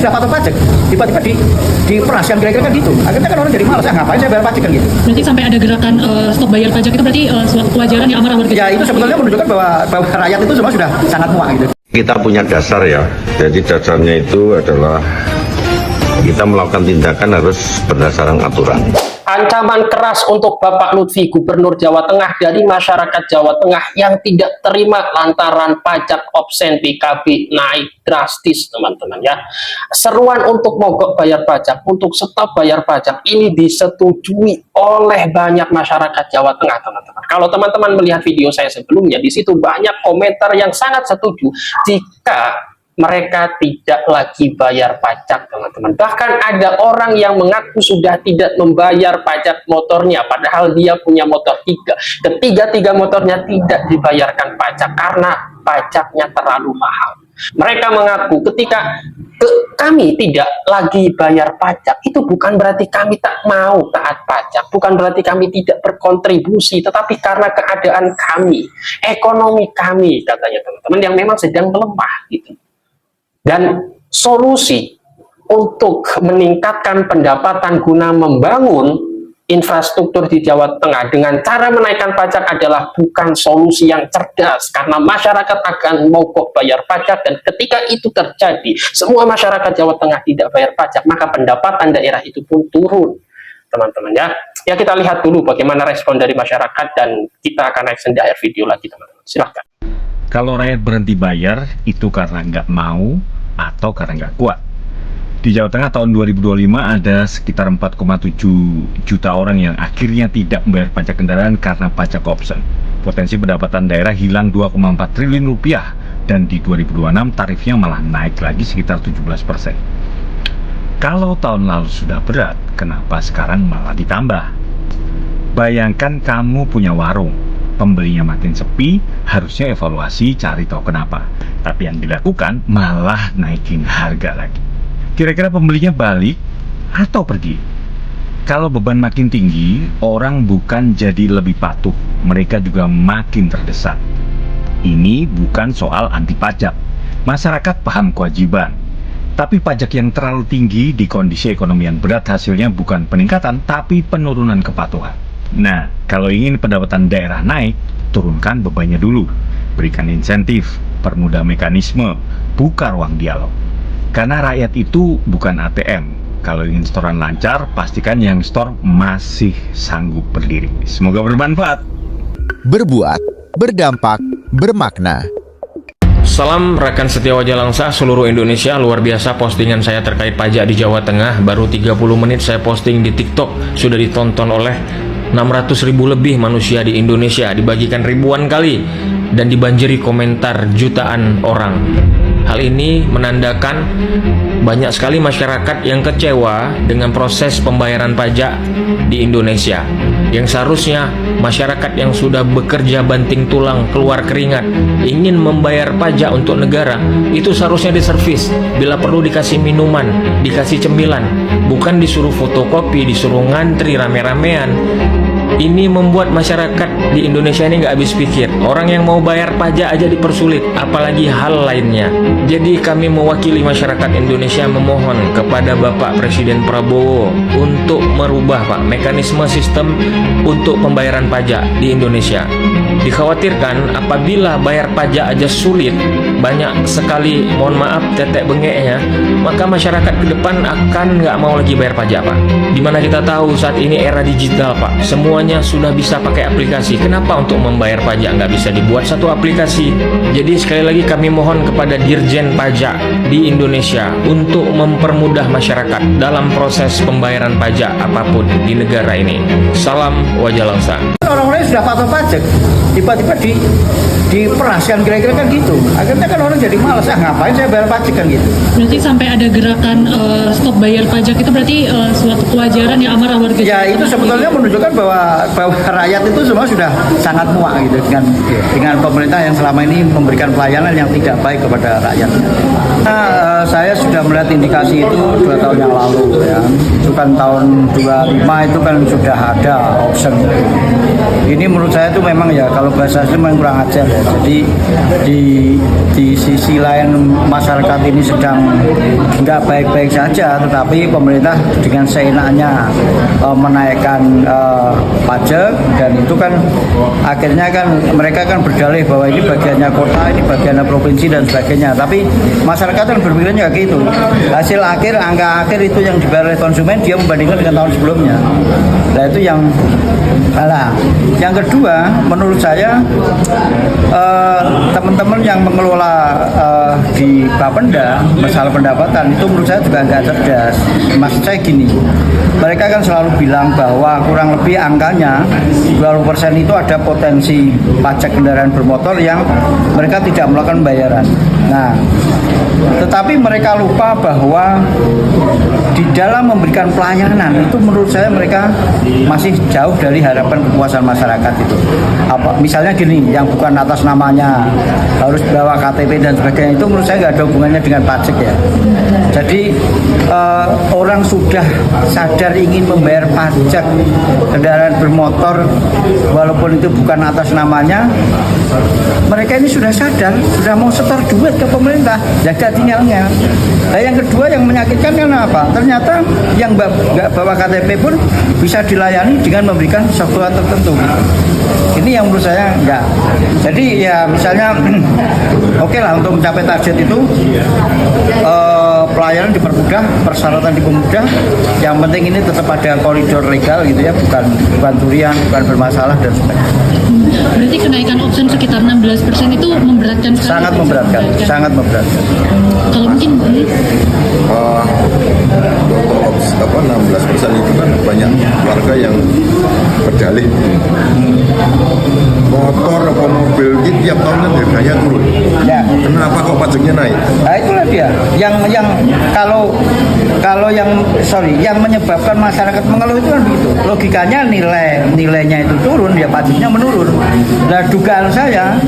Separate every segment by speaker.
Speaker 1: sudah patuh pajak, tiba-tiba di perahasian kira-kira kan gitu. Akhirnya kan orang jadi malas, ngapain saya bayar pajak kan gitu.
Speaker 2: Berarti sampai ada gerakan stop bayar pajak itu berarti suatu kewajaran yang amarah warga.
Speaker 1: Ya itu sebetulnya menunjukkan bahwa rakyat itu semua sudah sangat muak gitu.
Speaker 3: Kita punya dasar ya, jadi dasarnya itu adalah kita melakukan tindakan harus berdasarkan aturan.
Speaker 4: Ancaman keras untuk Bapak Lutfi, Gubernur Jawa Tengah, dari masyarakat Jawa Tengah yang tidak terima lantaran pajak Opsen PKB naik drastis, teman-teman ya. Seruan untuk mogok bayar pajak, untuk stop bayar pajak ini disetujui oleh banyak masyarakat Jawa Tengah, teman-teman. Kalau teman-teman melihat video saya sebelumnya, di situ banyak komentar yang sangat setuju jika mereka tidak lagi bayar pajak, teman-teman. Bahkan ada orang yang mengaku sudah tidak membayar pajak motornya, padahal dia punya motor tiga. Ketiga motornya tidak dibayarkan pajak karena pajaknya terlalu mahal. Mereka mengaku ketika kami tidak lagi bayar pajak, itu bukan berarti kami tak mau taat pajak, bukan berarti kami tidak berkontribusi, tetapi karena keadaan kami, ekonomi kami, katanya teman-teman, yang memang sedang melemah gitu. Dan solusi untuk meningkatkan pendapatan guna membangun infrastruktur di Jawa Tengah dengan cara menaikkan pajak adalah bukan solusi yang cerdas, karena masyarakat akan mogok bayar pajak, dan ketika itu terjadi, semua masyarakat Jawa Tengah tidak bayar pajak, maka pendapatan daerah itu pun turun, teman-teman ya. Ya, kita lihat dulu bagaimana respon dari masyarakat, dan kita akan action di akhir video lagi, teman-teman. Silahkan.
Speaker 5: Kalau rakyat berhenti bayar, itu karena nggak mau atau karena nggak kuat. Di Jawa Tengah tahun 2025 ada sekitar 4,7 juta orang yang akhirnya tidak membayar pajak kendaraan karena pajak opsen. Potensi pendapatan daerah hilang 2,4 triliun rupiah, dan di 2026 tarifnya malah naik lagi sekitar 17%. Kalau tahun lalu sudah berat, kenapa sekarang malah ditambah? Bayangkan kamu punya warung, pembelinya makin sepi, harusnya evaluasi cari tahu kenapa. Tapi yang dilakukan malah naikin harga lagi. Kira-kira pembelinya balik atau pergi? Kalau beban makin tinggi, orang bukan jadi lebih patuh, mereka juga makin terdesak. Ini bukan soal anti pajak. Masyarakat paham kewajiban. Tapi pajak yang terlalu tinggi di kondisi ekonomi yang berat hasilnya bukan peningkatan, tapi penurunan kepatuhan. Nah, kalau ingin pendapatan daerah naik, turunkan bebannya dulu. Berikan insentif, permudah mekanisme, buka ruang dialog. Karena rakyat itu bukan ATM. Kalau ingin setoran lancar, pastikan yang store masih sanggup berdiri. Semoga bermanfaat.
Speaker 6: Berbuat, berdampak, bermakna.
Speaker 7: Salam rekan setia Wajah Langsa seluruh Indonesia. Luar biasa postingan saya terkait pajak di Jawa Tengah. Baru 30 menit saya posting di TikTok, sudah ditonton oleh 600.000 lebih manusia di Indonesia, dibagikan ribuan kali, dan dibanjiri komentar jutaan orang. Hal ini menandakan banyak sekali masyarakat yang kecewa dengan proses pembayaran pajak di Indonesia. Yang seharusnya masyarakat yang sudah bekerja banting tulang, keluar keringat, ingin membayar pajak untuk negara, itu seharusnya diservis. Bila perlu dikasih minuman, dikasih cemilan, bukan disuruh fotokopi, disuruh ngantri rame-ramean. Ini membuat masyarakat di Indonesia ini nggak habis pikir. Orang yang mau bayar pajak aja dipersulit, apalagi hal lainnya. Jadi kami mewakili masyarakat Indonesia memohon kepada Bapak Presiden Prabowo untuk merubah mekanisme sistem untuk pembayaran pajak di Indonesia. Dikhawatirkan apabila bayar pajak aja sulit, banyak sekali, mohon maaf, tetek bengeknya, maka masyarakat ke depan akan nggak mau lagi bayar pajak, Pak. Dimana kita tahu saat ini era digital, Pak. Semuanya sudah bisa pakai aplikasi. Kenapa untuk membayar pajak nggak bisa dibuat satu aplikasi? Jadi sekali lagi kami mohon kepada Dirjen Pajak di Indonesia untuk mempermudah masyarakat dalam proses pembayaran pajak apapun di negara ini. Salam Wajah Langsa.
Speaker 1: Orang-orang sudah patuh pajak, tiba-tiba di perahasian kira-kira kan gitu. Akhirnya kan orang jadi malas, ngapain saya bayar pajak kan gitu.
Speaker 2: Berarti sampai ada gerakan stop bayar pajak itu berarti suatu kewajaran yang amarah warga.
Speaker 1: Ya itu sebetulnya menunjukkan bahwa rakyat itu semua sudah sangat muak gitu dengan pemerintah yang selama ini memberikan pelayanan yang tidak baik kepada rakyat. Saya sudah melihat indikasi itu 2 tahun yang lalu ya. Itu kan tahun 25 itu kan sudah ada option. Jadi ini menurut saya itu memang ya kalau bahasa itu memang kurang ajar ya. Jadi di sisi lain masyarakat ini sedang nggak baik-baik saja, tetapi pemerintah dengan seenaknya menaikkan pajak, dan itu kan akhirnya kan mereka kan berdalih bahwa ini bagiannya kota, ini bagiannya provinsi dan sebagainya. Tapi masyarakat kan berpikirnya kayak gitu. Hasil akhir, angka akhir itu yang dibayar oleh konsumen dia membandingkan dengan tahun sebelumnya. Nah itu yang salah. Yang kedua, menurut saya teman-teman yang mengelola di Bapenda masalah pendapatan itu menurut saya juga nggak cerdas. Maksud saya gini, mereka kan selalu bilang bahwa kurang lebih angkanya 20% itu ada potensi pajak kendaraan bermotor yang mereka tidak melakukan pembayaran. Nah, tetapi mereka lupa bahwa di dalam memberikan pelayanan itu menurut saya mereka masih jauh dari harapan kepuasan masyarakat itu. Misalnya gini, yang bukan atas namanya harus bawa KTP dan sebagainya, itu menurut saya nggak ada hubungannya dengan pajak ya. Jadi orang sudah sadar ingin membayar pajak kendaraan bermotor walaupun itu bukan atas namanya, mereka ini sudah sadar, sudah mau setor duit ke pemerintah, jaga tinggalnya. Nah yang kedua yang menyakitkan kan apa? Ternyata yang nggak bawa KTP pun bisa dilayani dengan memberikan software tertentu. Ini yang menurut saya enggak. Jadi ya misalnya oke lah untuk mencapai target itu pelayanan dipermudah, persyaratan dipermudah. Yang penting ini tetap ada koridor legal gitu ya, bukan curian, bukan bermasalah dan sebagainya.
Speaker 2: Berarti kenaikan option sekitar 16% itu memberatkan sekali.
Speaker 1: Sangat memberatkan, sangat memberatkan.
Speaker 2: Kalau mungkin
Speaker 8: 16% itu kan banyak warga yang berdalih motor atau mobil ini tiap tahun kan harganya turun.
Speaker 1: Ya.
Speaker 8: Kenapa kok pajaknya naik?
Speaker 1: Nah itulah dia yang kalau yang menyebabkan masyarakat mengeluh itu kan begitu. Logikanya nilainya itu turun, ya pajaknya menurun. Nah dugaan saya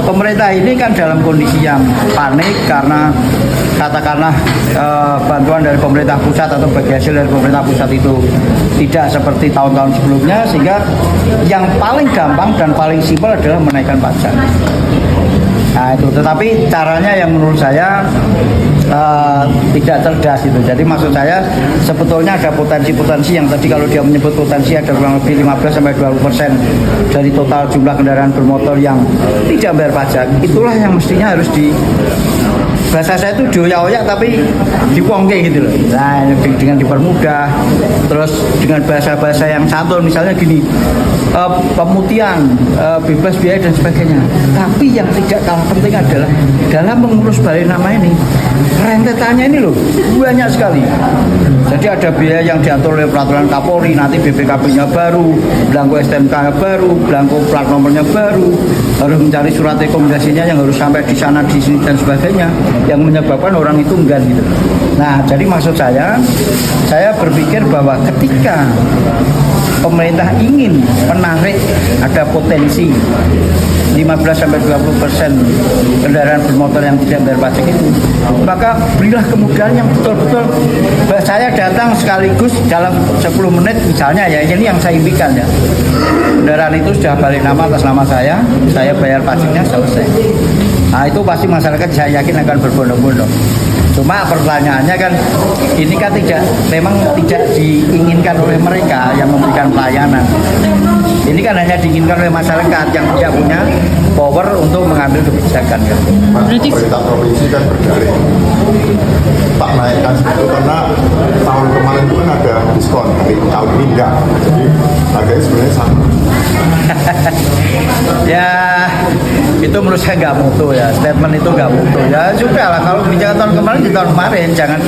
Speaker 1: pemerintah ini kan dalam kondisi yang panik karena katakanlah bantuan dari pemerintah pusat atau bagi hasil dari pemerintah pusat itu tidak seperti tahun-tahun sebelumnya, sehingga yang paling gampang dan paling simpel adalah menaikkan pajak. Nah itu, tetapi caranya yang menurut saya tidak cerdas itu. Jadi maksud saya sebetulnya ada potensi-potensi yang tadi kalau dia menyebut potensi ada kurang lebih 15-20% dari total jumlah kendaraan bermotor yang tidak bayar pajak. Itulah yang mestinya harus bahasa saya itu dioyak-oyak tapi dipongke gitu loh. Nah dengan dipermudah, terus dengan bahasa-bahasa yang santun, misalnya gini, pemutihan, bebas biaya dan sebagainya. Tapi yang tidak kalah penting adalah dalam mengurus balik nama ini, rentetannya ini loh banyak sekali. Jadi ada biaya yang diatur oleh peraturan Kapolri, nanti BPKB-nya baru, belangko STNK-nya baru, belangko plat nomornya baru, harus mencari surat rekomendasinya yang harus sampai di sana, di sini dan sebagainya, yang menyebabkan orang itu enggan gitu. Nah, jadi maksud saya berpikir bahwa ketika pemerintah ingin menarik ada potensi 15-20% kendaraan bermotor yang tidak bayar pajak itu, maka berilah kemudahan yang betul-betul. Saya datang sekaligus dalam 10 menit misalnya ya, ini yang saya impikan ya. Kendaraan itu sudah balik nama atas nama saya bayar pajaknya, selesai. Nah itu pasti masyarakat saya yakin akan berbondong-bondong. Cuma pertanyaannya kan ini kan memang tidak diinginkan oleh mereka yang memberikan pelayanan. Ini kan hanya diinginkan oleh masyarakat yang tidak punya power untuk mengambil kebijakan kan.
Speaker 8: Pemerintah provinsi kan berdalih tak naikkan itu karena tahun kemarin itu kan ada diskon, tapi tahun ini enggak. Jadi harganya sebenarnya sama.
Speaker 1: Ya itu menurut saya nggak mutu ya, statement itu nggak mutu ya. Sudah lah, kalau kebijakan tahun kemarin di tahun kemarin, jangan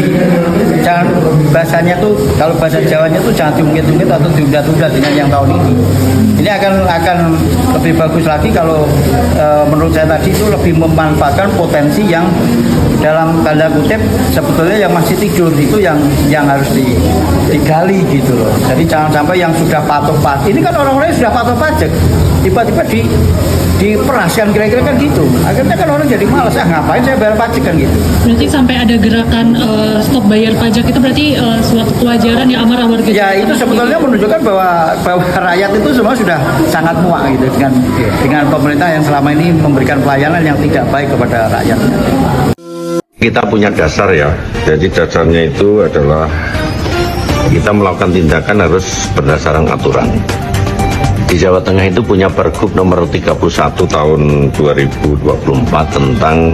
Speaker 1: bahasanya tuh, kalau bahasa Jawanya tuh jangan diungkit-ungkit atau diunda-tunda dengan yang tahun ini. Ini akan lebih bagus lagi kalau menurut saya tadi itu lebih memanfaatkan potensi yang dalam tanda kutip sebetulnya yang masih tidur itu yang harus digali gitu loh. Jadi jangan sampai yang sudah patuh pajak, ini kan orang-orang yang sudah patuh pajak tiba-tiba diperaskan, kira-kira kan kan gitu. Akhirnya kan orang jadi malas, ngapain saya bayar pajak kan gitu.
Speaker 2: Berarti sampai ada gerakan stop bayar pajak itu berarti suatu kewajaran yang amarah warga.
Speaker 1: Ya itu sebetulnya menunjukkan bahwa rakyat itu semua sudah sangat muak gitu dengan pemerintah yang selama ini memberikan pelayanan yang tidak baik kepada rakyat.
Speaker 3: Kita punya dasar ya, jadi dasarnya itu adalah kita melakukan tindakan harus berdasarkan aturan. Di Jawa Tengah itu punya Pergub nomor 31 tahun 2024 tentang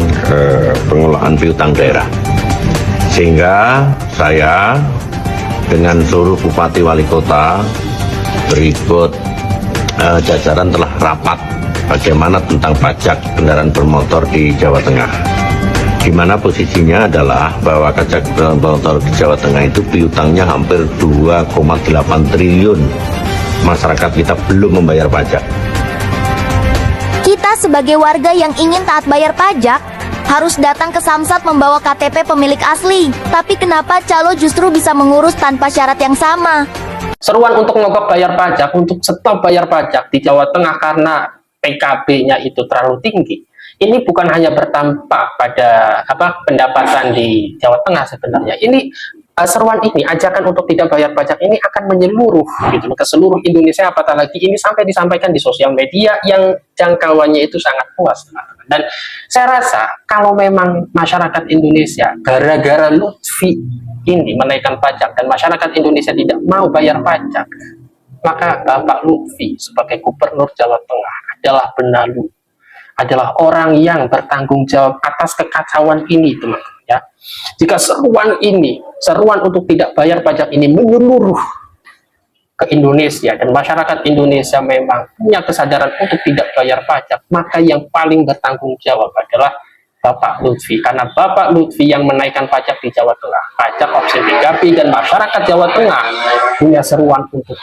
Speaker 3: pengelolaan piutang daerah. Sehingga saya dengan seluruh bupati wali kota berikut jajaran telah rapat bagaimana tentang pajak kendaraan bermotor di Jawa Tengah. Di mana posisinya adalah bahwa pajak kendaraan bermotor di Jawa Tengah itu piutangnya hampir 2,8 triliun. Masyarakat kita belum membayar pajak.
Speaker 9: Kita sebagai warga yang ingin taat bayar pajak harus datang ke Samsat membawa KTP pemilik asli. Tapi kenapa calo justru bisa mengurus tanpa syarat yang sama?
Speaker 4: Seruan untuk mogok bayar pajak, untuk stop bayar pajak di Jawa Tengah karena PKB-nya itu terlalu tinggi. Ini bukan hanya berdampak pada pendapatan di Jawa Tengah sebenarnya. Ini seruan ini, ajakan untuk tidak bayar pajak ini akan menyeluruh gitu ke seluruh Indonesia, apatah lagi ini sampai disampaikan di sosial media yang jangkauannya itu sangat luas, teman-teman. Dan saya rasa kalau memang masyarakat Indonesia gara-gara Lutfi ini menaikkan pajak dan masyarakat Indonesia tidak mau bayar pajak, maka Bapak Lutfi sebagai Gubernur Jawa Tengah adalah benalu, adalah orang yang bertanggung jawab atas kekacauan ini, teman-teman. Ya, jika seruan ini, seruan untuk tidak bayar pajak ini menyeluruh ke Indonesia dan masyarakat Indonesia memang punya kesadaran untuk tidak bayar pajak, maka yang paling bertanggung jawab adalah Bapak Lutfi, karena Bapak Lutfi yang menaikkan pajak di Jawa Tengah, pajak opsi PKB, dan masyarakat Jawa Tengah punya seruan untuk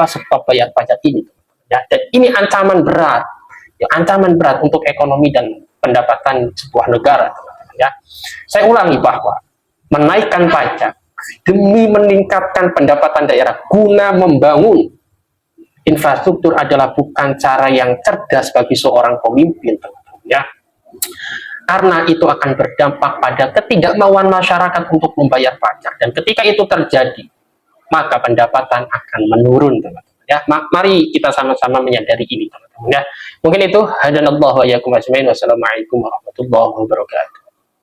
Speaker 4: stop bayar pajak ini. Ya, dan ini ancaman berat, ya, ancaman berat untuk ekonomi dan pendapatan sebuah negara. Ya, saya ulangi bahwa menaikkan pajak demi meningkatkan pendapatan daerah guna membangun infrastruktur adalah bukan cara yang cerdas bagi seorang pemimpin, teman-teman, ya. Karena itu akan berdampak pada ketidakmauan masyarakat untuk membayar pajak, dan ketika itu terjadi maka pendapatan akan menurun, teman-teman, ya. Mari kita sama-sama menyadari ini, teman-teman, ya. Mungkin itu hadanallahu wa iyyakum ajmain. Wassalamualaikum warahmatullahi wabarakatuh.